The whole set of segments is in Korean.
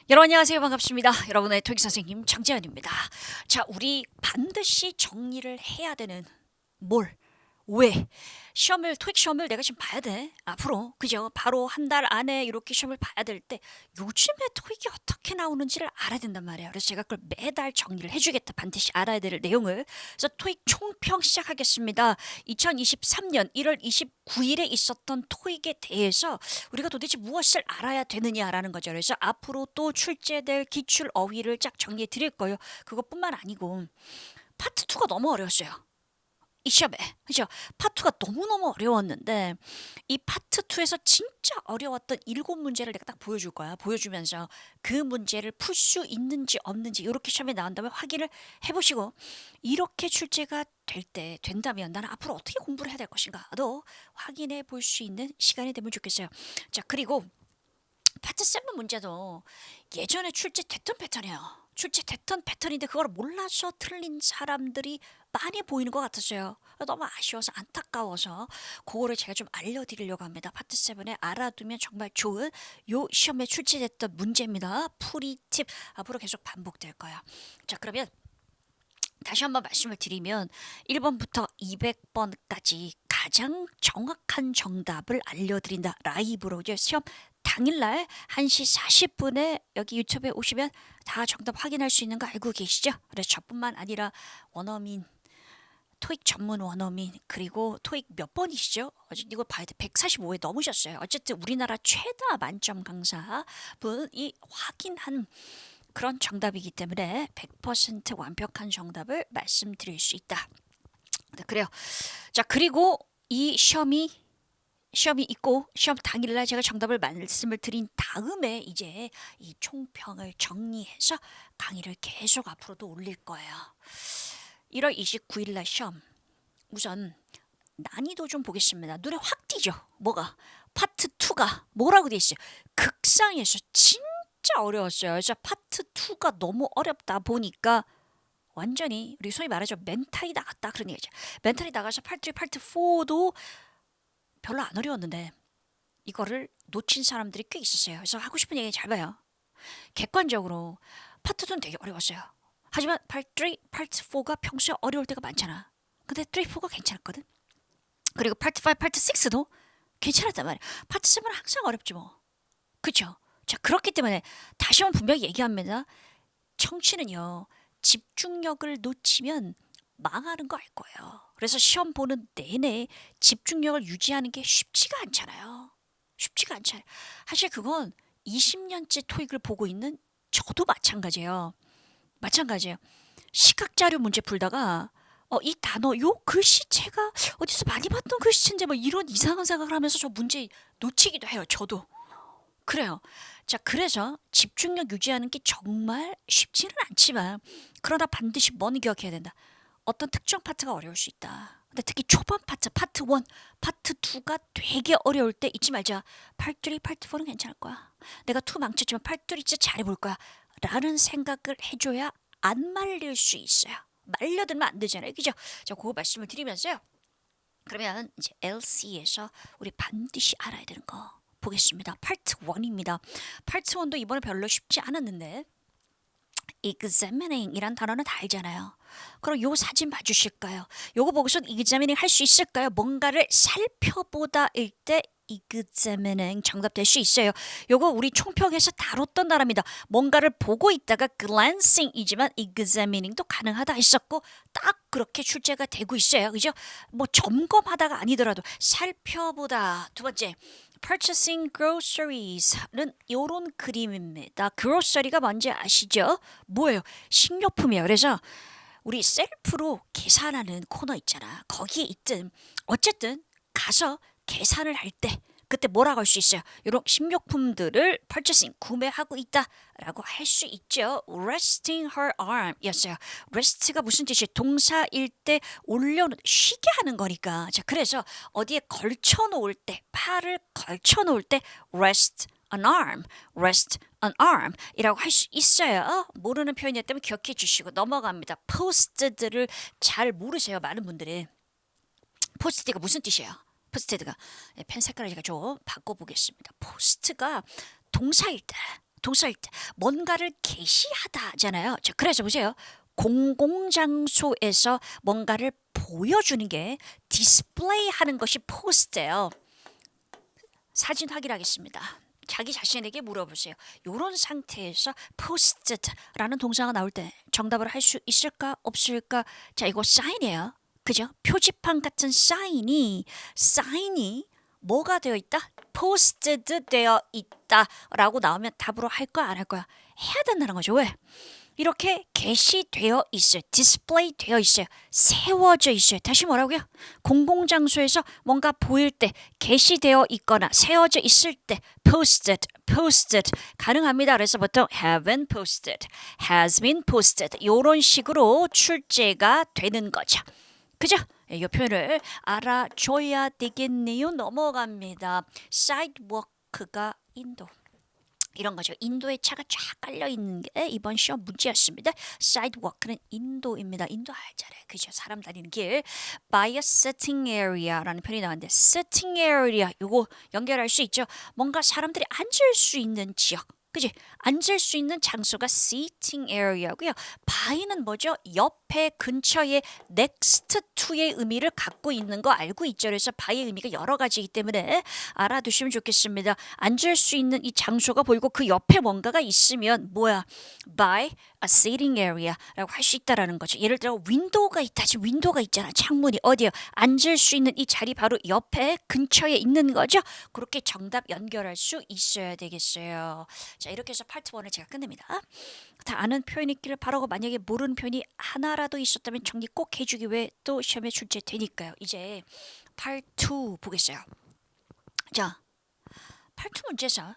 여러분 안녕하세요. 반갑습니다. 여러분의 토익 선생님 장재현입니다. 자, 우리 반드시 정리를 해야 되는 뭘, 왜 토익 시험을 내가 지금 봐야 돼. 앞으로 그죠? 바로 한 달 안에 이렇게 시험을 봐야 될 때 요즘에 토익이 어떻게 나오는지를 알아야 된단 말이에요. 그래서 제가 그걸 매달 정리를 해주겠다. 반드시 알아야 될 내용을. 그래서 토익 총평 시작하겠습니다. 2023년 1월 29일에 있었던 토익에 대해서 우리가 도대체 무엇을 알아야 되느냐라는 거죠. 그래서 앞으로 또 출제될 기출 어휘를 쫙 정리해 드릴 거예요. 그것뿐만 아니고 파트 2가 너무 어려웠어요. 이 시험에. 그죠? 파트 2가 너무너무 어려웠는데 이 파트 2에서 진짜 어려웠던 7문제를 내가 딱 보여줄 거야. 보여주면서 그 문제를 풀 수 있는지 없는지 이렇게 시험에 나온 다음에 확인을 해보시고 이렇게 출제가 된다면 나는 앞으로 어떻게 공부를 해야 될 것인가도 확인해 볼 수 있는 시간이 되면 좋겠어요. 자, 그리고 파트 7 문제도 예전에 출제됐던 패턴이에요. 출제됐던 패턴인데 그걸 몰라서 틀린 사람들이 많이 보이는 것 같았어요. 너무 아쉬워서 안타까워서 그거를 제가 좀 알려드리려고 합니다. 파트 7에 알아두면 정말 좋은 요 시험에 출제됐던 문제입니다. 풀이 팁 앞으로 계속 반복될 거예요. 자, 그러면 다시 한번 말씀을 드리면 1번부터 200번까지 가장 정확한 정답을 알려드린다. 라이브로 시험 당일날 1시 40분에 여기 유튜브에 오시면 다 정답 확인할 수 있는 거 알고 계시죠? 그래서 저뿐만 아니라 원어민, 토익 전문 원어민, 그리고 토익 몇 번이시죠? 이거 봐야 돼. 145회 넘으셨어요. 어쨌든 우리나라 최다 만점 강사 분이 확인한 그런 정답이기 때문에 100% 완벽한 정답을 말씀드릴 수 있다. 네, 그래요. 자, 그리고 이 시험이 있고 시험 당일날 제가 정답을 말씀을 드린 다음에 이제 이 총평을 정리해서 강의를 계속 앞으로도 올릴 거예요. 1월 29일 날 시험 우선 난이도 좀 보겠습니다. 눈에 확 띄죠. 뭐가? 파트 2가 뭐라고 돼 있어요? 극상에서 진짜 어려웠어요. 그래서 파트 2가 너무 어렵다 보니까 완전히 우리 소위 말하죠. 멘탈이 나갔다 그런 얘기죠. 멘탈이 나가서 파트 3, 파트 4도 별로 안 어려웠는데 이거를 놓친 사람들이 꽤 있었어요. 그래서 하고 싶은 얘기 잘 봐요. 객관적으로 파트 2는 되게 어려웠어요. 하지만 파트 3, 파트 4가 평소에 어려울 때가 많잖아. 근데 3, 4가 괜찮았거든. 그리고 파트 5, 파트 6도 괜찮았단 말이야. 파트 7은 항상 어렵지 뭐. 그쵸? 자, 그렇기 때문에 다시 한번 분명히 얘기합니다. 청취는요, 집중력을 놓치면 망하는 거 알 거예요. 그래서 시험 보는 내내 집중력을 유지하는 게 쉽지가 않잖아요. 쉽지가 않잖아요. 사실 그건 20년째 토익을 보고 있는 저도 마찬가지예요. 마찬가지예요. 시각자료 문제 풀다가 이 단어, 요 글씨체가 어디서 많이 봤던 글씨체인데 뭐 이런 이상한 생각을 하면서 저 문제 놓치기도 해요. 저도. 그래요. 자, 그래서 집중력 유지하는 게 정말 쉽지는 않지만 그러나 반드시 뭔 기억해야 된다. 어떤 특정 파트가 어려울 수 있다. 근데 특히 초반 파트, 파트 1, 파트 2가 되게 어려울 때 잊지 말자. 파트 3, 파트 4는 괜찮을 거야. 내가 2 망쳤지만 파트 3 진짜 잘해볼 거야. 라는 생각을 해줘야 안 말릴 수 있어요. 말려들면 안 되잖아요. 그죠? 자, 그거 말씀을 드리면서요. 그러면 이제 LC에서 우리 반드시 알아야 되는 거 보겠습니다. 파트 1입니다. 파트 1도 이번에 별로 쉽지 않았는데 examining 이란 단어는 다 알잖아요. 그럼 요 사진 봐주실까요? 요거 보고서 examining 할 수 있을까요? 뭔가를 살펴보다일 때 examining 정답 될 수 있어요. 요거 우리 총평에서 다뤘던 단어입니다. 뭔가를 보고 있다가 glancing이지만 examining도 가능하다 했었고 딱 그렇게 출제가 되고 있어요. 그죠? 뭐 점검하다가 아니더라도 살펴보다. 두 번째 purchasing groceries는 요런 그림입니다. grocery가 뭔지 아시죠? 뭐예요? 식료품이에요. 그래서 우리 셀프로 계산하는 코너 있잖아. 거기에 있든 어쨌든 가서 계산을 할 때 그때 뭐라고 할 수 있어요? 이런 식료품들을 purchasing 구매하고 있다라고 할 수 있죠. resting her arm 였어요. rest가 무슨 뜻이에요? 동사일 때 올려놓 쉬게 하는 거니까. 자, 그래서 어디에 걸쳐 놓을 때 팔을 걸쳐 놓을 때 rest an arm, rest an arm 이라고 할 수 있어요. 모르는 표현이었다면 기억해 주시고 넘어갑니다. post들을 잘 모르세요. 많은 분들이. post가 무슨 뜻이에요? 포스트가 펜 색깔을 제가 좀 바꿔보겠습니다. 포스트가 동사일 때 동사일 때 뭔가를 게시하다잖아요. 자, 그래서 보세요. 공공장소에서 뭔가를 보여주는 게 디스플레이 하는 것이 포스트예요. 사진 확인하겠습니다. 자기 자신에게 물어보세요. 이런 상태에서 posted라는 동사가 나올 때 정답을 할 수 있을까 없을까? 자, 이거 사인이에요. 그죠? 표지판 같은 사인이 뭐가 되어 있다? posted 되어 있다라고 나오면 답으로 할 거야 안 할 거야? 해야 된다는 거죠. 왜? 이렇게 게시되어 있어요. 디스플레이 되어 있어요. 세워져 있어요. 다시 뭐라고요? 공공장소에서 뭔가 보일 때, 게시되어 있거나 세워져 있을 때 posted 가능합니다. 그래서 보통 have been posted, has been posted 이런 식으로 출제가 되는 거죠. 그죠? 이 표현을 알아줘야 되겠네요. 넘어갑니다. sidewalk가 인도. 이런 거죠. 인도의 차가 쫙 깔려 있는 게 이번 시험 문제였습니다. sidewalk는 인도입니다. 인도 알잖아요. 그죠? 사람 다니는 길. by a sitting area라는 표현이 나왔는데 sitting area 요거 연결할 수 있죠. 뭔가 사람들이 앉을 수 있는 지역. 그지? 앉을 수 있는 장소가 seating area고요. by는 뭐죠? 옆에 근처에 next to의 의미를 갖고 있는 거 알고 있죠. 그래서 by의 의미가 여러 가지이기 때문에 알아두시면 좋겠습니다. 앉을 수 있는 이 장소가 보이고 그 옆에 뭔가가 있으면 뭐야? by a sitting area라고 할 수 있다라는 거죠. 예를 들어 윈도우가 있다. 지금 윈도우가 있잖아. 창문이 어디요? 앉을 수 있는 이 자리 바로 옆에 근처에 있는 거죠. 그렇게 정답 연결할 수 있어야 되겠어요. 자, 이렇게 해서 파트 1을 제가 끝냅니다. 다 아는 표현이 있기를 바라고 만약에 모르는 표현이 하나라도 있었다면 정리 꼭 해주기 위해 또 시험에 출제되니까요. 이제 파트 2 보겠어요. 자, 파트 문제에서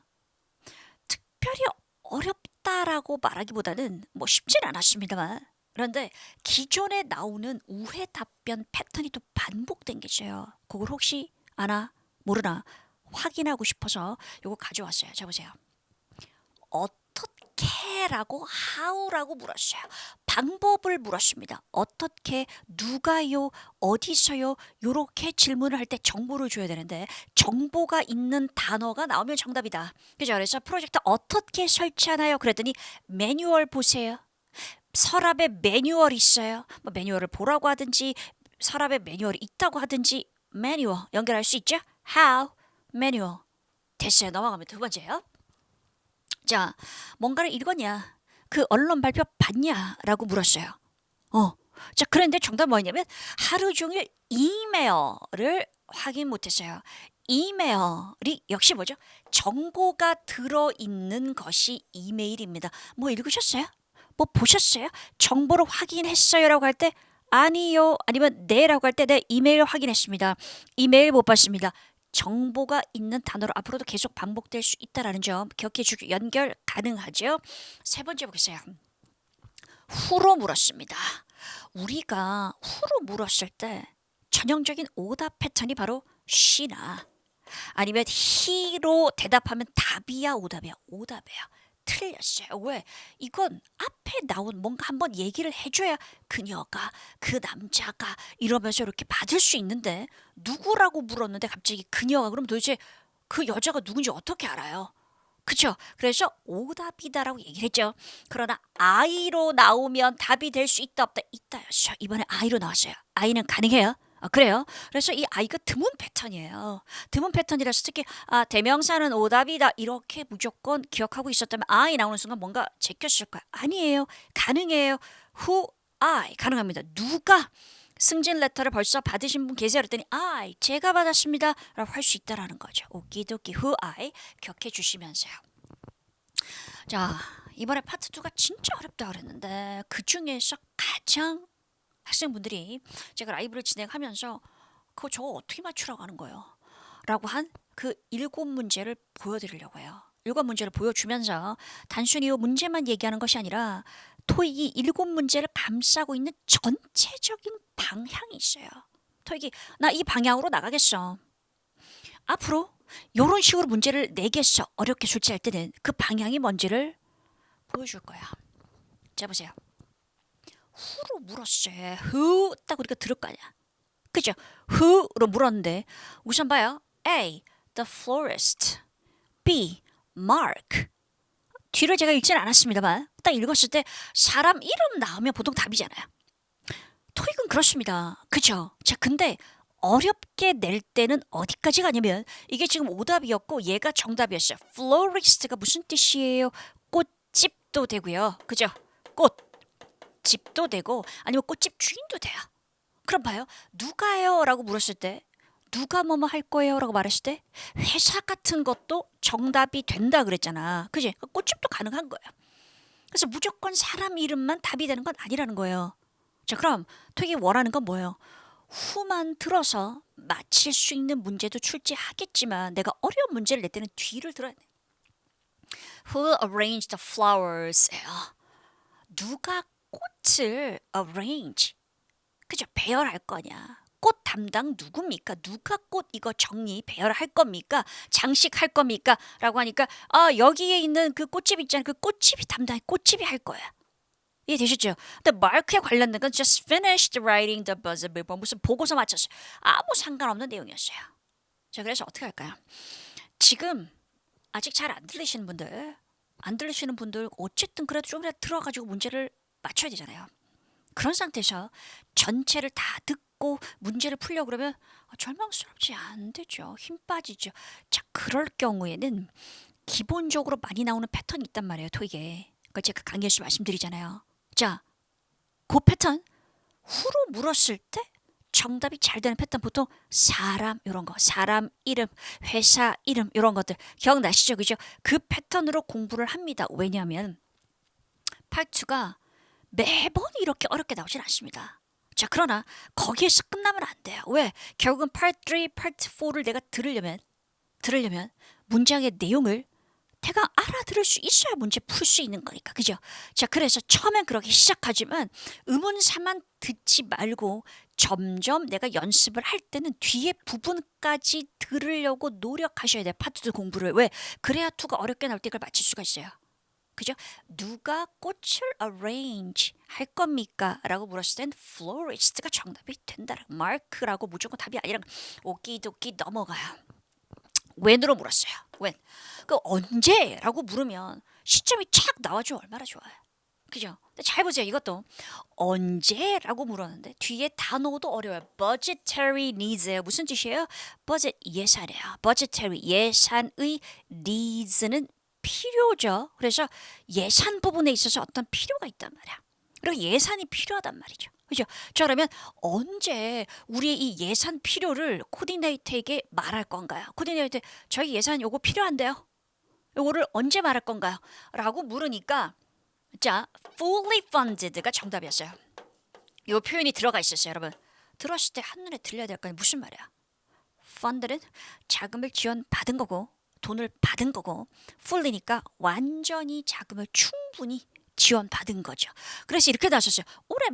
특별히 어렵다라고 말하기보다는 뭐 쉽진 않았습니다만 그런데 기존에 나오는 우회 답변 패턴이 또 반복된 게 있어요. 그걸 혹시 아나 모르나 확인하고 싶어서 이거 가져왔어요. 자, 보세요. 어떻게라고 how라고 물었어요. 방법을 물었습니다. 어떻게, 누가요, 어디서요? 이렇게 질문을 할 때 정보를 줘야 되는데 정보가 있는 단어가 나오면 정답이다. 그죠? 그래서 프로젝트 어떻게 설치하나요? 그랬더니 매뉴얼 보세요. 서랍에 매뉴얼 있어요. 뭐 매뉴얼을 보라고 하든지 서랍에 매뉴얼이 있다고 하든지 매뉴얼 연결할 수 있죠? How, 매뉴얼. 됐어요. 넘어가면 두 번째요. 자, 뭔가를 읽었냐? 그 언론 발표 봤냐? 라고 물었어요. 자, 그런데 정답 뭐였냐면 하루 종일 이메일을 확인 못했어요. 이메일이 역시 뭐죠? 정보가 들어있는 것이 이메일입니다. 뭐 읽으셨어요? 뭐 보셨어요? 정보를 확인했어요? 라고 할 때 아니요, 아니면 네라고 할 때 네, 이메일 확인했습니다. 이메일 못 봤습니다. 정보가 있는 단어로 앞으로도 계속 반복될 수 있다는 점 기억해 주기 연결 가능하죠. 세 번째 보겠어요. 후로 물었습니다. 우리가 후로 물었을 때 전형적인 오답 패턴이 바로 she나 아니면 he로 대답하면 답이야 오답이야? 오답이야. 틀렸어요. 왜? 이건 앞에 나온 뭔가 한번 얘기를 해줘야 그녀가 그 남자가 이러면서 이렇게 받을 수 있는데 누구라고 물었는데 갑자기 그녀가 그럼 도대체 그 여자가 누군지 어떻게 알아요? 그쵸? 그래서 오답이다라고 얘기를 했죠. 그러나 I로 나오면 답이 될 수 있다 없다 있다였어요. 이번에 I로 나왔어요. I는 가능해요. 그래요. 그래서 이 I가 드문 패턴이에요. 드문 패턴이라서 특히 대명사는 오답이다 이렇게 무조건 기억하고 있었다면 I 나오는 순간 뭔가 제꼈을 거야. 아니에요. 가능해요. Who I 가능합니다. 누가 승진 레터를 벌써 받으신 분 계세요? 그랬더니 I 제가 받았습니다 라고 할 수 있다라는 거죠. 오키도키 who I 기억해 주시면서요. 자, 이번에 파트 2가 진짜 어렵다 그랬는데 그 중에서 가장 학생분들이 제가 라이브를 진행하면서 그거 저거 어떻게 맞추라고 하는 거예요? 라고 한 그 7문제를 보여드리려고 해요. 7문제를 보여주면서 단순히 이 문제만 얘기하는 것이 아니라 토익이 7문제를 감싸고 있는 전체적인 방향이 있어요. 토익이 나 이 방향으로 나가겠어. 앞으로 이런 식으로 문제를 내겠어. 어렵게 출제할 때는 그 방향이 뭔지를 보여줄 거야. 자, 보세요. who로 물었어요. who 딱 우리가 들을 거 아니야. 그죠? who로 물었는데 우선 봐요. A. The florist. B. Mark. 뒤를 제가 읽지는 않았습니다만 딱 읽었을 때 사람 이름 나오면 보통 답이잖아요. 토익은 그렇습니다. 그죠? 자, 근데 어렵게 낼 때는 어디까지 가냐면 이게 지금 오답이었고 얘가 정답이었어요. florist가 무슨 뜻이에요? 꽃집도 되고요. 그죠? 꽃집도 되고 아니면 꽃집 주인도 돼요. 그럼 봐요. 누가요? 라고 물었을 때 누가 뭐뭐 할 거예요? 라고 말했을 때 회사 같은 것도 정답이 된다 그랬잖아. 그지? 꽃집도 가능한 거예요. 그래서 무조건 사람 이름만 답이 되는 건 아니라는 거예요. 자, 그럼 토익이 원하는 건 뭐예요? 후만 들어서 맞힐 수 있는 문제도 출제하겠지만 내가 어려운 문제를 낼 때는 뒤를 들어야 돼. Who arranged the flowers? 누가 꽃을 arrange? 그죠? 배열할 거냐? 꽃 담당 누굽니까? 누가 꽃 이거 정리 배열할 겁니까? 장식할 겁니까? 라고 하니까 여기에 있는 그 꽃집 있잖아요. 그 꽃집이 담당 꽃집이 할 거야. 이해되셨죠? 근데 마크에 관련된 건 just finished writing the buzzer 뭐 무슨 보고서 맞췄어요. 아무 상관없는 내용이었어요. 자, 그래서 어떻게 할까요? 지금 아직 잘 안 들리시는 분들 어쨌든 그래도 조금이라도 들어가지고 문제를 맞춰야 되잖아요. 그런 상태에서 전체를 다 듣고 문제를 풀려고 그러면 절망스럽지 안 되죠. 힘 빠지죠. 자, 그럴 경우에는 기본적으로 많이 나오는 패턴이 있단 말이에요. 토익에. 그걸 제가 강의에서 말씀드리잖아요. 자, 그 패턴 후로 물었을 때 정답이 잘 되는 패턴 보통 사람 이런 거, 사람 이름, 회사 이름 이런 것들 기억나시죠? 그죠? 그 패턴으로 공부를 합니다. 왜냐하면 파트 2가 매번 이렇게 어렵게 나오진 않습니다. 자, 그러나 거기에서 끝나면 안 돼요. 왜? 결국은 파트 3, 파트 4를 내가 들으려면 문장의 내용을 대강 알아들을 수 있어야 문제 풀 수 있는 거니까. 그죠? 자, 그래서 처음엔 그렇게 시작하지만 의문사만 듣지 말고 점점 내가 연습을 할 때는 뒤에 부분까지 들으려고 노력하셔야 돼요. 파트 2 공부를. 왜? 그래야 2가 어렵게 나올 때 그걸 맞힐 수가 있어요. 그죠? 누가 꽃을 arrange 할 겁니까? 라고 물었을 땐 florist가 정답이 된다라고. 마크라고 무조건 답이 아니라 오키도키 넘어가요. when으로 물었어요. when. 그 언제라고 물으면 시점이 착 나와줘. 얼마나 좋아요. 그죠? 근데 잘 보세요. 이것도 언제라고 물었는데 뒤에 단어도 어려워요. budgetary needs예요. 무슨 뜻이에요? budget 예산이에요. budgetary 예산의 needs는 필요죠. 그래서 예산 부분에 있어서 어떤 필요가 있단 말이야. 그리고 예산이 필요하단 말이죠. 그죠? 자, 그러면 언제 우리의 이 예산 필요를 코디네이터에게 말할 건가요? 코디네이터, 저희 예산 요거 필요한데요. 요거를 언제 말할 건가요? 라고 물으니까 자, fully funded가 정답이었어요. 요 표현이 들어가 있었어요, 여러분. 들었을 때 한눈에 들려야 될 거 아니에요. 무슨 말이야? fund는 자금을 지원받은 거고 돈을 받은 거고 fully니까 완전히 자금을 충분히 지원받은 거죠. 그래서 이렇게 나왔었어요. 올해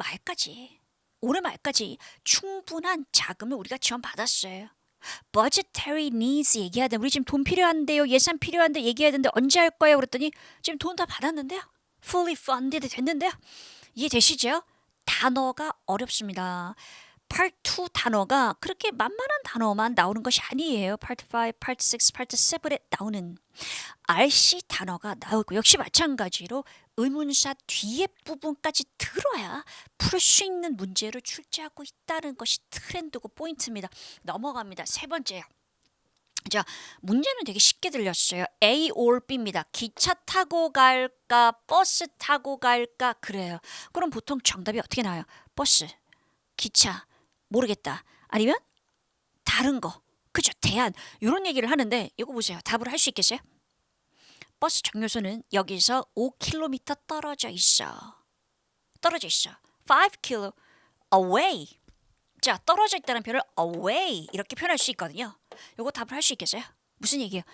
말까지 충분한 자금을 우리가 지원받았어요. budgetary needs 얘기해야 돼. 우리 지금 돈 필요한데요. 예산 필요한데 얘기해야 되는데 언제 할 거예요? 그랬더니 지금 돈 다 받았는데요. fully funded 됐는데요. 이해되시죠? 단어가 어렵습니다. Part 2 단어가 그렇게 만만한 단어만 나오는 것이 아니에요. Part 5, Part 6, Part 7에 나오는 RC 단어가 나오고 역시 마찬가지로 의문사 뒤에 부분까지 들어야 풀 수 있는 문제를 출제하고 있다는 것이 트렌드고 포인트입니다. 넘어갑니다. 세 번째요. 자, 문제는 되게 쉽게 들렸어요. A or B입니다. 기차 타고 갈까, 버스 타고 갈까? 그래요. 그럼 보통 정답이 어떻게 나와요? 버스, 기차, 모르겠다. 아니면 다른 거. 그죠? 대안. 이런 얘기를 하는데 이거 보세요. 답을 할 수 있겠어요? 버스 정류소는 여기서 5km 떨어져 있어. 5km away. 자, 떨어져 있다는 표현을 away 이렇게 표현할 수 있거든요. 요거 답을 할 수 있겠어요? 무슨 얘기예요?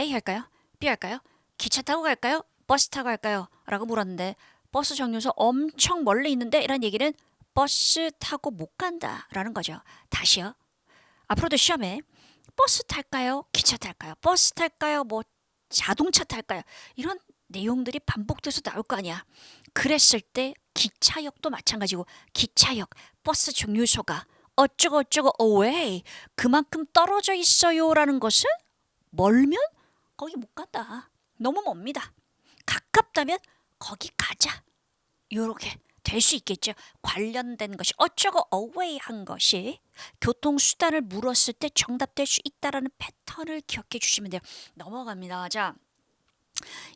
A 할까요? B 할까요? 기차 타고 갈까요? 버스 타고 갈까요? 라고 물었는데 버스 정류소 엄청 멀리 있는데 이런 얘기는 버스 타고 못 간다라는 거죠. 다시요. 앞으로도 시험에 버스 탈까요? 기차 탈까요? 버스 탈까요? 뭐 자동차 탈까요? 이런 내용들이 반복돼서 나올 거 아니야. 그랬을 때 기차역도 마찬가지고 기차역, 버스 정류소가 어쩌고 away 그만큼 떨어져 있어요라는 것은 멀면 거기 못 간다. 너무 멉니다. 가깝다면 거기 가자. 요렇게 될 수 있겠죠. 관련된 것이 어쩌고 away 한 것이 교통수단을 물었을 때 정답될 수 있다라는 패턴을 기억해 주시면 돼요. 넘어갑니다. 자,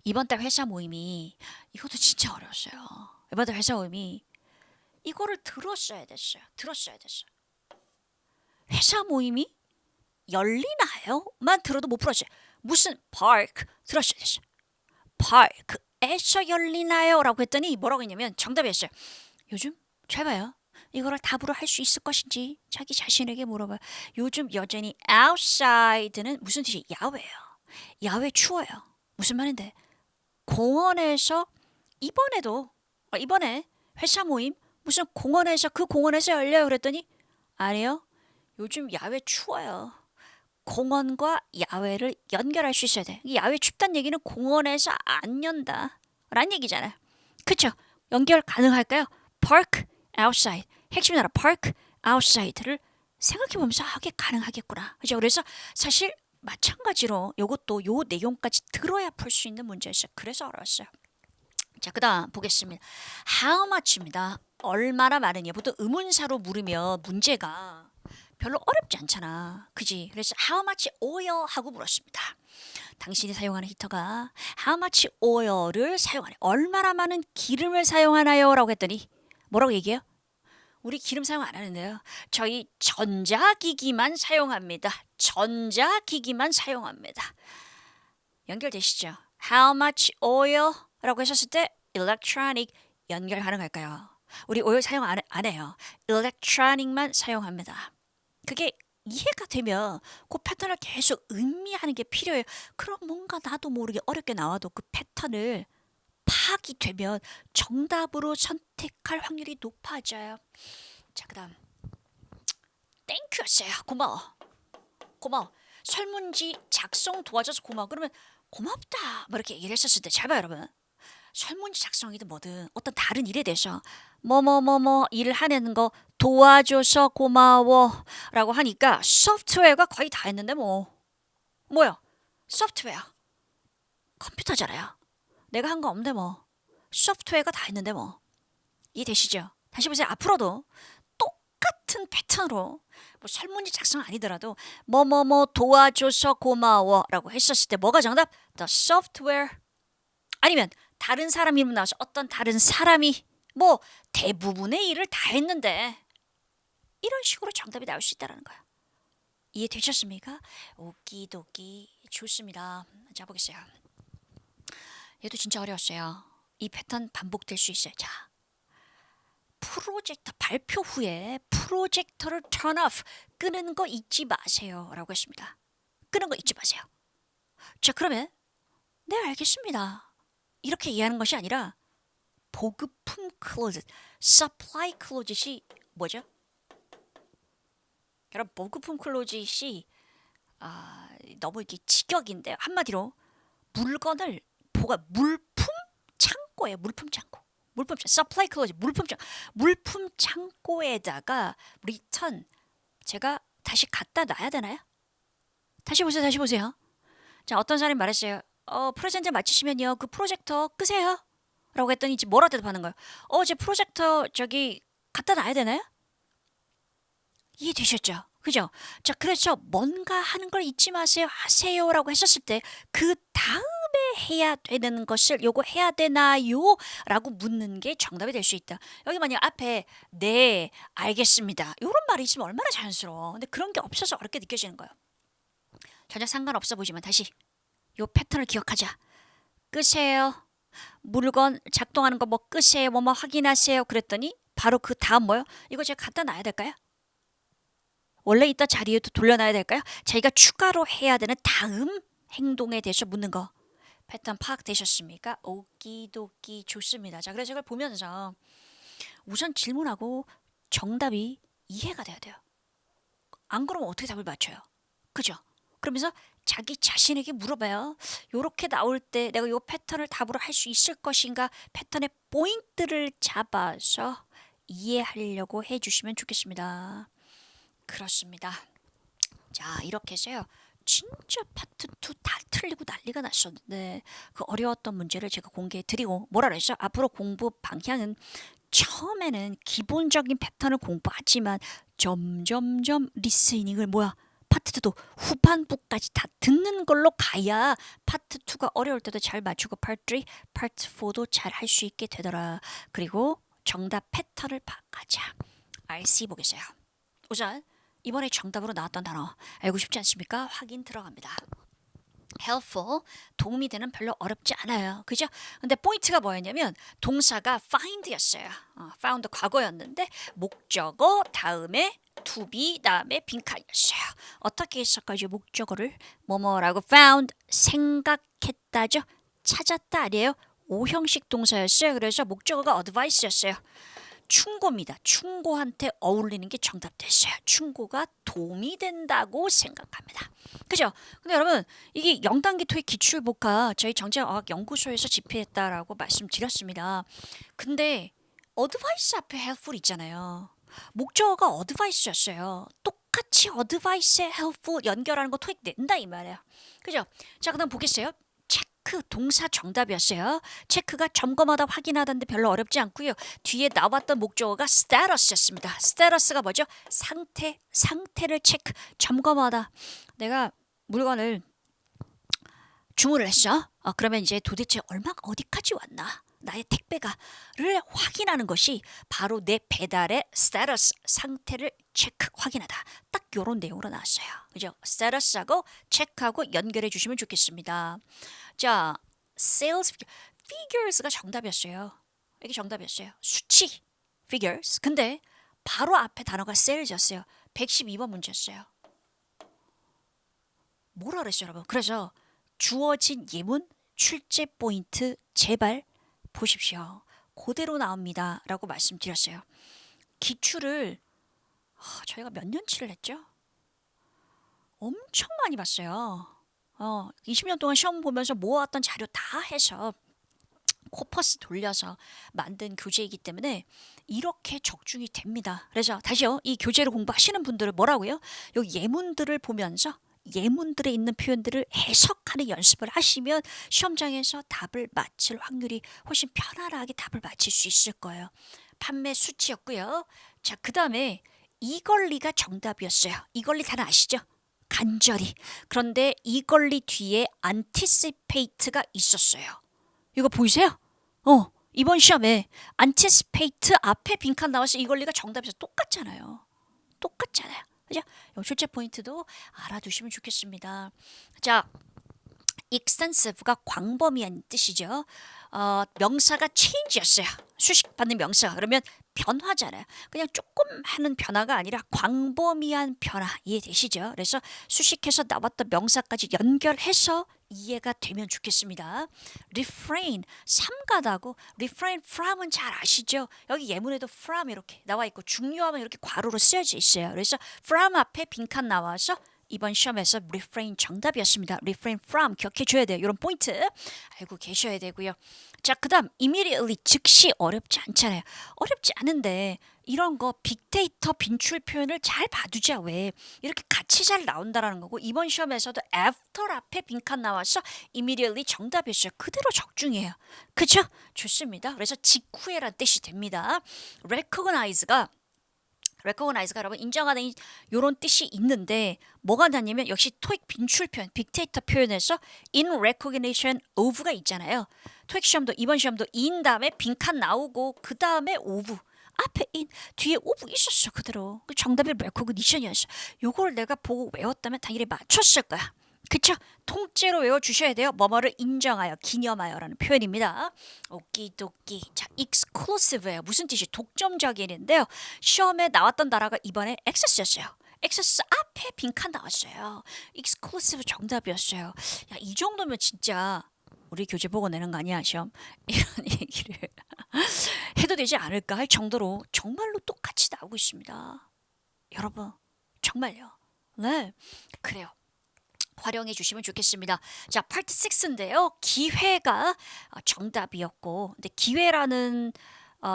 이번 달 회사 모임이 이것도 진짜 어려웠어요. 이번 달 회사 모임이 이거를 들었어야 됐어요. 회사 모임이 열리나요? 만 들어도 못 풀었어요. 무슨 park 들었어야 됐어요. park에서 열리나요? 라고 했더니 뭐라고 했냐면 정답이었어요. 요즘 잘 봐요. 이거를 답으로 할 수 있을 것인지 자기 자신에게 물어봐요. 요즘 여전히 outside는 무슨 뜻이에요? 야외예요. 야외 추워요. 무슨 말인데? 공원에서 이번에 회사 모임 무슨 공원에서 그 공원에서 열려요 그랬더니 아니요. 요즘 야외 추워요. 공원과 야외를 연결할 수 있어야 돼. 야외 춥다는 얘기는 공원에서 안 연다 라는 얘기잖아요. 그쵸? 연결 가능할까요? park, outside. 핵심이 나라 park, outside를 생각해보면서 하게 가능하겠구나. 그죠? 그래서 사실 마찬가지로 요것도 요 내용까지 들어야 풀 수 있는 문제였어요. 그래서 어려웠어요. 자, 그 다음 보겠습니다. How much입니다. 얼마나 많으냐. 보통 의문사로 물으면 문제가 별로 어렵지 않잖아. 그지? 그래서 how much oil 하고 물었습니다. 당신이 사용하는 히터가 how much oil을 사용하나요? 얼마나 많은 기름을 사용하나요? 라고 했더니 뭐라고 얘기해요? 우리 기름 사용 안 하는데요. 저희 전자기기만 사용합니다. 전자기기만 사용합니다. 연결되시죠? How much oil? 라고 하셨을 때 electronic 연결 가능할까요? 우리 오일 사용 안 해요. electronic만 사용합니다. 그게 이해가 되면 그 패턴을 계속 음미하는 게 필요해요. 그럼 뭔가 나도 모르게 어렵게 나와도 그 패턴을 파악이 되면 정답으로 선택할 확률이 높아져요. 자, 그 다음 땡큐였어요. 고마워. 설문지 작성 도와줘서 고마워. 그러면 고맙다 뭐 이렇게 얘기를 했었을 때 잘 봐요 여러분. 설문지 작성이든 뭐든 어떤 다른 일에 대해서 뭐뭐뭐뭐 일을 하는 거 도와줘서 고마워 라고 하니까 소프트웨어가 거의 다 했는데 뭐요? 소프트웨어 컴퓨터잖아요. 내가 한 거 없는데 소프트웨어가 다 했는데 이해되시죠? 다시 보세요. 앞으로도 똑같은 패턴으로 설문지 작성 아니더라도 뭐뭐뭐 도와줘서 고마워 라고 했었을 때 뭐가 정답? The software 아니면 다른 사람 이름 나와서 어떤 다른 사람이 대부분의 일을 다 했는데 이런 식으로 정답이 나올 수 있다는 거예요. 이해되셨습니까? 오키도키 좋습니다. 자 보겠어요. 얘도 진짜 어려웠어요. 이 패턴 반복될 수 있어요. 자, 프로젝터 발표 후에 프로젝터를 turn off 끄는 거 잊지 마세요 라고 했습니다. 끄는 거 잊지 마세요. 자 그러면 네 알겠습니다. 이렇게 이해하는 것이 아니라 보급품 클로짓, supply 클로짓이 뭐죠? 여러분 보급품 클로짓이 너무 이렇게 직역인데 한마디로 물건을 물품 창고예요. 물품 창고. supply 클로짓 물품 창고에다가 리턴 제가 다시 갖다 놔야 되나요? 다시 보세요. 자 어떤 사람이 말했어요. 프레젠터 마치시면요 그 프로젝터 끄세요 라고 했더니 이제 뭐라 대답하는 거예요. 제 프로젝터 저기 갖다 놔야 되나요? 이해되셨죠? 그죠? 자 그래서 뭔가 하는 걸 잊지 마세요 하세요 라고 했었을 때 그 다음에 해야 되는 것을 요거 해야 되나요? 라고 묻는 게 정답이 될 수 있다. 여기 만약 앞에 네 알겠습니다 이런 말이 있으면 얼마나 자연스러워. 근데 그런 게 없어서 어렵게 느껴지는 거예요. 전혀 상관없어 보이지만 다시 요 패턴을 기억하자. 끄세요. 물건 작동하는 거 끄세요. 뭐 확인하세요. 그랬더니 바로 그 다음 뭐요? 이거 제가 갖다 놔야 될까요? 원래 있던 자리에도 돌려놔야 될까요? 자기가 추가로 해야 되는 다음 행동에 대해서 묻는 거. 패턴 파악되셨습니까? 오키도키 좋습니다. 자, 그래서 이걸 보면서 우선 질문하고 정답이 이해가 돼야 돼요. 안 그러면 어떻게 답을 맞춰요? 그죠? 그러면서 자기 자신에게 물어봐요. 요렇게 나올 때 내가 요 패턴을 답으로 할 수 있을 것인가? 패턴의 포인트를 잡아서 이해하려고 해주시면 좋겠습니다. 그렇습니다. 자 이렇게 해서요. 진짜 파트 2 다 틀리고 난리가 났었는데 그 어려웠던 문제를 제가 공개해 드리고 뭐라 그랬죠? 앞으로 공부 방향은 처음에는 기본적인 패턴을 공부하지만 점점점 리스닝을 파트 2도 후반부까지 다 듣는 걸로 가야 파트 2가 어려울 때도 잘 맞추고 파트 3, 파트 4도 잘 할 수 있게 되더라. 그리고 정답 패턴을 바꾸자. RC 보겠어요. 우선 이번에 정답으로 나왔던 단어 알고 싶지 않습니까? 확인 들어갑니다. helpful, 도움이 되는 별로 어렵지 않아요. 그죠? 근데 포인트가 뭐였냐면 동사가 find였어요. found 과거였는데 목적어 다음에 to be 다음에 빈칸이었어요. 어떻게 했을까요? 목적어를 뭐뭐라고 found 생각했다죠. 찾았다 아니에요. 오형식 동사였어요. 그래서 목적어가 advice였어요. 충고입니다. 충고한테 어울리는 게 정답 됐어요. 충고가 도움이 된다고 생각합니다. 그죠? 근데 여러분 이게 0단계 토익 기출복화 저희 정재어학 연구소에서 집필했다라고 말씀드렸습니다. 근데 어드바이스 앞에 helpful 있잖아요. 목적어가 어드바이스였어요. 똑같이 어드바이스에 helpful 연결하는 거 토익 낸다 이 말이에요. 그죠? 자 그다음 보겠어요. 체크 동사 정답이었어요. 체크가 점검하다 확인하다인데 별로 어렵지 않고요. 뒤에 나왔던 목적어가 status였습니다. status가 뭐죠? 상태를 체크, 점검하다. 내가 물건을 주문을 했어. 그러면 이제 도대체 어디까지 왔나? 나의 택배가를 확인하는 것이 바로 내 배달의 스테러스 상태를 체크 확인하다. 딱 요런 내용으로 나왔어요. 그죠? 스테러스하고 체크하고 연결해 주시면 좋겠습니다. 자, sales figures가 정답이었어요. 이게 정답이었어요. 수치 figures. 근데 바로 앞에 단어가 sales였어요. 112번 문제였어요. 뭐라 그랬어요, 여러분? 그래서 주어진 예문 출제 포인트 제발 보십시오. 그대로 나옵니다. 라고 말씀드렸어요. 기출을 저희가 몇 년치를 했죠? 엄청 많이 봤어요. 20년 동안 시험 보면서 모아왔던 자료 다 해서 코퍼스 돌려서 만든 교재이기 때문에 이렇게 적중이 됩니다. 그래서 다시요. 이 교재를 공부하시는 분들은 뭐라고요? 여기 예문들을 보면서 예문들에 있는 표현들을 해석하는 연습을 하시면 시험장에서 답을 맞힐 확률이 훨씬 편안하게 답을 맞힐 수 있을 거예요. 판매 수치였고요. 자, 그 다음에 이걸리가 정답이었어요. 이걸리 다들 아시죠? 간절히. 그런데 이걸리 뒤에 anticipate가 있었어요. 이거 보이세요? 이번 시험에 anticipate 앞에 빈칸 나와서 이걸리가 정답에서 똑같잖아요. 똑같잖아요. 그죠? 출제 포인트도 알아두시면 좋겠습니다. 자, extensive가 광범위한 뜻이죠. 명사가 change였어요. 수식받는 명사. 그러면 변화잖아요. 그냥 조금 하는 변화가 아니라 광범위한 변화. 이해되시죠? 그래서 수식해서 나왔던 명사까지 연결해서 이해가 되면 좋겠습니다. refrain, 삼가다고 refrain from은 잘 아시죠? 여기 예문에도 from 이렇게 나와 있고 중요하면 이렇게 괄호로 쓰여져 있어요. 그래서 from 앞에 빈칸 나와서 이번 시험에서 refrain 정답이었습니다. refrain from 기억해 줘야 돼요. 이런 포인트 알고 계셔야 되고요. 자, 그다음 immediately 즉시 어렵지 않잖아요. 어렵지 않은데 이런 거 빅데이터 빈출 표현을 잘 봐두자. 왜 이렇게 같이 잘 나온다라는 거고 이번 시험에서도 after 앞에 빈칸 나와서 immediately 정답이었어요. 그대로 적중이에요. 그죠? 좋습니다. 그래서 직후에란 뜻이 됩니다. recognize가 여러분 인정하는 이런 뜻이 있는데 뭐가 나냐면 역시 토익 빈출 표현, 빅데이터 표현에서 in recognition of가 있잖아요. 토익 시험도 이번 시험도 in 다음에 빈칸 나오고 그 다음에 of 앞에 in 뒤에 of 있었어 그대로. 그 정답이 recognition이었어. 요걸 내가 보고 외웠다면 당연히 맞췄을 거야. 그쵸? 통째로 외워주셔야 돼요. 뭐뭐를 인정하여, 기념하여라는 표현입니다. 오키도키. 자, exclusive예요. 무슨 뜻이? 독점적인인데요. 시험에 나왔던 나라가 이번에 액세스였어요. 액세스 앞에 빈칸 나왔어요. exclusive 정답이었어요. 야, 이 정도면 진짜 우리 교재 보고 내는 거 아니야, 시험? 이런 얘기를 해도 되지 않을까 할 정도로 정말로 똑같이 나오고 있습니다. 여러분, 정말요. 네, 그래요. 활용해 주시면 좋겠습니다. 자, 파트 6인데요. 기회가 정답이었고, 근데 기회라는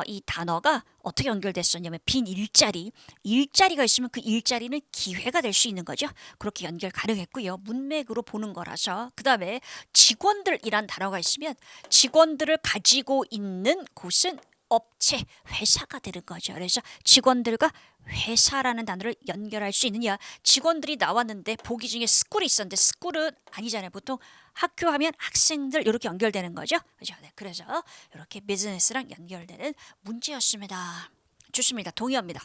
이 단어가 어떻게 연결됐었냐면 빈 일자리가 있으면 그 일자리는 기회가 될 수 있는 거죠. 그렇게 연결 가능했고요. 문맥으로 보는 거라서. 그 다음에 직원들이란 단어가 있으면 직원들을 가지고 있는 곳은 업체, 회사가 되는 거죠. 그래서 직원들과 회사라는 단어를 연결할 수 있느냐. 직원들이 나왔는데 보기 중에 스쿨이 있었는데 스쿨은 아니잖아요. 보통 학교 하면 학생들 이렇게 연결되는 거죠. 그죠? 네, 그래서 이렇게 비즈니스랑 연결되는 문제였습니다. 좋습니다. 동의어입니다.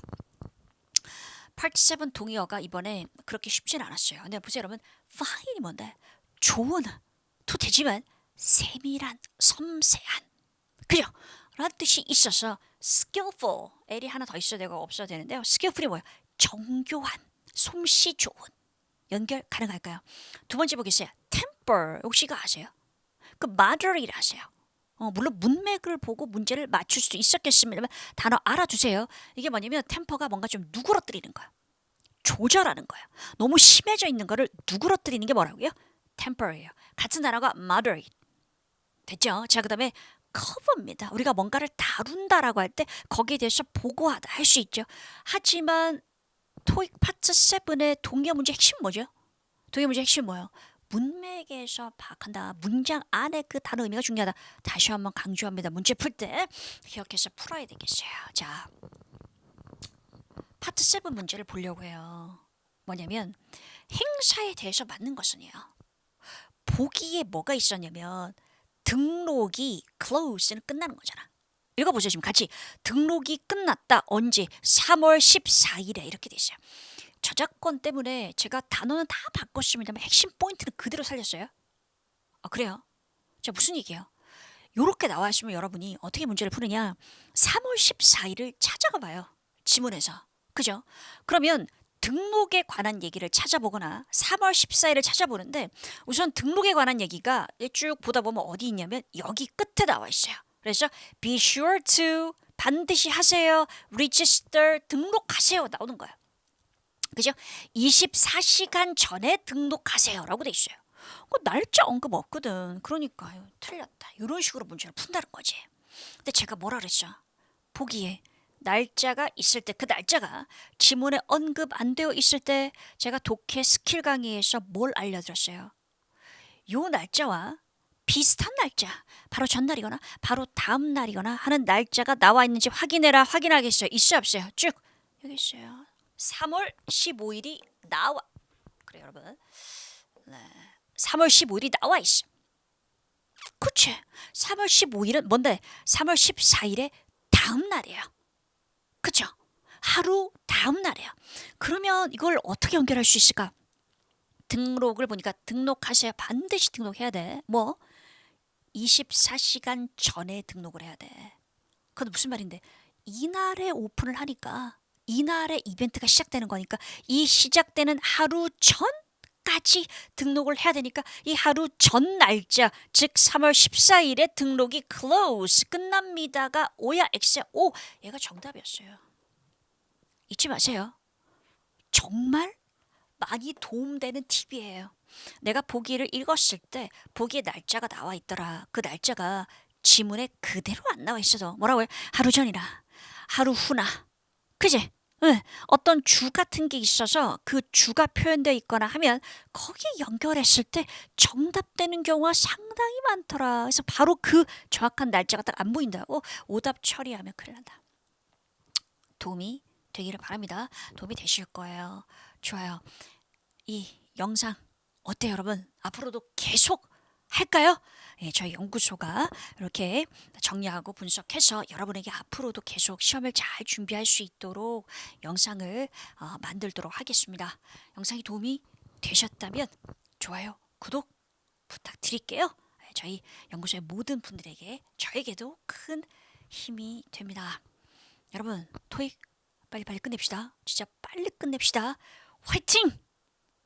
파트 7 동의어가 이번에 그렇게 쉽진 않았어요. 근데 보세요, 여러분. fine이 뭔데? 좋은, 도 되지만 세밀한, 섬세한. 그죠? 라는 뜻이 있어서 skillful, L이 하나 더 있어야 되고 없어야 되는데요. skillful이 뭐예요? 정교한, 솜씨 좋은. 연결 가능할까요? 두 번째 보겠어요. temper, 혹시 이거 아세요? 그 moderate 아세요? 물론 문맥을 보고 문제를 맞출 수도 있었겠습니다만 단어 알아두세요. 이게 뭐냐면 템퍼가 뭔가 좀 누그러뜨리는 거예요. 조절하는 거예요. 너무 심해져 있는 거를 누그러뜨리는 게 뭐라고요? temper예요. 같은 단어가 moderate. 됐죠? 자, 그 다음에 cover입니다. 우리가 뭔가를 다룬다라고 할 때 거기에 대해서 보고하다 할 수 있죠. 하지만 토익 파트 7의 동의어 문제 핵심 뭐죠? 동의어 문제 핵심 뭐예요? 문맥에서 파악한다. 문장 안에 그 단어 의미가 중요하다. 다시 한번 강조합니다. 문제 풀 때 기억해서 풀어야 되겠어요. 자, 파트 7 문제를 보려고 해요. 뭐냐면 행사에 대해서 맞는 것은요. 보기에 뭐가 있었냐면 등록이 close는 끝나는 거잖아. 읽어보세요. 지금 같이. 등록이 끝났다. 언제? 3월 14일에 이렇게 돼 있어요. 저작권 때문에 제가 단어는 다 바꿨습니다만 핵심 포인트는 그대로 살렸어요. 그래요? 자, 무슨 얘기예요? 요렇게 나와 있으면 여러분이 어떻게 문제를 푸느냐? 3월 14일을 찾아가 봐요. 지문에서. 그죠? 그러면 등록에 관한 얘기를 찾아보거나 3월 14일을 찾아보는데 우선 등록에 관한 얘기가 쭉 보다 보면 어디 있냐면 여기 끝에 나와 있어요. 그래서 be sure to 반드시 하세요. register 등록하세요. 나오는 거예요. 그죠? 24시간 전에 등록하세요라고 돼 있어요. 날짜 언급 없거든. 그러니까요. 틀렸다. 이런 식으로 문제를 푼다는 거지. 근데 제가 뭐라 그랬죠? 보기에 날짜가 있을 때 그 날짜가 지문에 언급 안 되어 있을 때 제가 독해 스킬 강의에서 뭘 알려드렸어요? 요 날짜와 비슷한 날짜, 바로 전날이거나 바로 다음 날이거나 하는 날짜가 나와 있는지 확인해라. 확인하겠어요. 있어요 없어요? 쭉 여기 있어요. 3월 15일이 나와. 그래요 여러분. 네. 3월 15일이 나와 있어. 그치? 3월 15일은 뭔데? 3월 14일의 다음 날이에요. 그쵸? 하루 다음 날이에요. 그러면 이걸 어떻게 연결할 수 있을까? 등록을 보니까 등록하셔야 반드시 등록해야 돼. 뭐? 24시간 전에 등록을 해야 돼. 그건 무슨 말인데? 이날에 오픈을 하니까 이날에 이벤트가 시작되는 거니까 이 시작되는 하루 전까지 등록을 해야 되니까 이 하루 전 날짜 즉 3월 14일에 등록이 close 끝납니다가 O야 X야? O 얘가 정답이었어요. 잊지 마세요. 정말 많이 도움되는 팁이에요. 내가 보기를 읽었을 때 보기에 날짜가 나와 있더라. 그 날짜가 지문에 그대로 안 나와 있어도 뭐라고 해? 하루 전이나 하루 후나 그지? 응. 어떤 주 같은 게 있어서 그 주가 표현되어 있거나 하면 거기에 연결했을 때 정답되는 경우가 상당히 많더라. 그래서 바로 그 정확한 날짜가 딱 안 보인다고 오답 처리하면 큰일 난다. 도움이 되기를 바랍니다. 도움이 되실 거예요. 좋아요. 이 영상 어때요 여러분? 앞으로도 계속 할까요? 예, 저희 연구소가 이렇게 정리하고 분석해서 여러분에게 앞으로도 계속 시험을 잘 준비할 수 있도록 영상을 만들도록 하겠습니다. 영상이 도움이 되셨다면 좋아요, 구독 부탁드릴게요. 예, 저희 연구소의 모든 분들에게 저에게도 큰 힘이 됩니다. 여러분 토익 빨리빨리 끝냅시다. 진짜 빨리 끝냅시다. 화이팅!